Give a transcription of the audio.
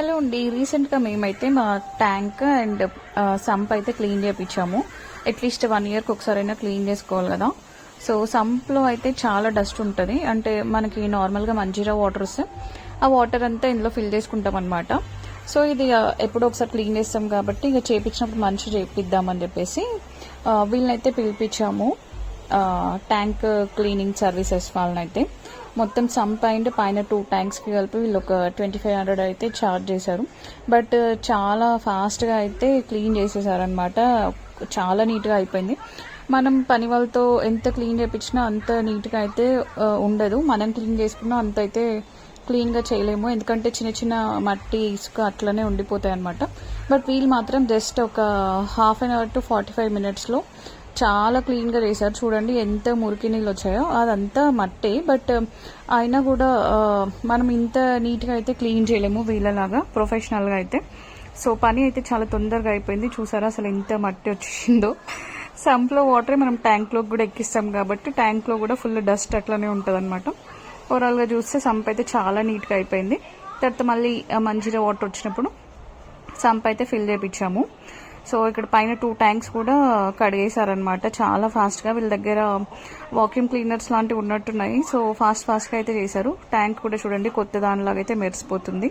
Hello అండి, రీసెంట్గా మేమైతే మా ట్యాంక్ అండ్ సంప్ అయితే క్లీన్ చేయించాము. అట్లీస్ట్ 1 ఇయర్కి ఒకసారైనా క్లీన్ చేసుకోవాలి కదా. సో సంప్లో అయితే చాలా డస్ట్ ఉంటుంది. అంటే మనకి నార్మల్గా మంజీరా వాటర్ వస్తే ఆ వాటర్ అంతా ఇందులో ఫిల్ చేసుకుంటాం అనమాట. సో ఇది ఎప్పుడో ఒకసారి క్లీన్ చేస్తాం కాబట్టి ఇక చేయించినప్పుడు మంచిగా చేపిద్దామని చెప్పేసి వీళ్ళనైతే పిలిపించాము. ట్యాంక్ క్లీనింగ్ సర్వీసెస్ వాళ్ళనైతే మొత్తం సంప్ అండ్ పైన 2 ట్యాంక్స్కి కలిపి వీళ్ళు ఒక 2500 అయితే ఛార్జ్ చేశారు. బట్ చాలా ఫాస్ట్గా అయితే క్లీన్ చేసేసారనమాట. చాలా నీట్గా అయిపోయింది. మనం పని వాళ్ళతో ఎంత క్లీన్ చేయించినా అంత నీట్గా అయితే ఉండదు. మనం క్లీన్ చేసుకున్నా అంత అయితే క్లీన్గా చేయలేము, ఎందుకంటే చిన్న చిన్న మట్టి ఇసుక అట్లనే ఉండిపోతాయి అనమాట. బట్ వీళ్ళు మాత్రం జస్ట్ ఒక ½ an hour to 45 minutesలో చాలా క్లీన్గా చేశారు. చూడండి ఎంత మురికి నీళ్ళు వచ్చాయో, అదంతా మట్టే. బట్ అయినా కూడా మనం ఇంత నీట్గా అయితే క్లీన్ చేయలేము వీళ్ళలాగా ప్రొఫెషనల్గా అయితే. సో పని అయితే చాలా తొందరగా అయిపోయింది. చూసారా అసలు ఎంత మట్టి వచ్చిందో. సంప్లో వాటరే మనం ట్యాంక్లోకి కూడా ఎక్కిస్తాం కాబట్టి ట్యాంక్లో కూడా ఫుల్ డస్ట్ అట్లనే ఉంటుంది అనమాట. ఓవరాల్గా చూస్తే సంప్ అయితే చాలా నీట్గా అయిపోయింది. తర్వాత మళ్ళీ మంజీరా వాటర్ వచ్చినప్పుడు సంప్ అయితే ఫిల్ చేయించాము. సో ఇక్కడ పైన 2 ట్యాంక్స్ కూడా కడిగేశారనమాట చాలా ఫాస్ట్గా. వీళ్ళ దగ్గర వాక్యూమ్ క్లీనర్స్ లాంటివి ఉన్నట్టున్నాయి. సో ఫాస్ట్గా అయితే చేశారు. ట్యాంక్ కూడా చూడండి కొత్త దానిలాగా అయితే మెరిసిపోతుంది.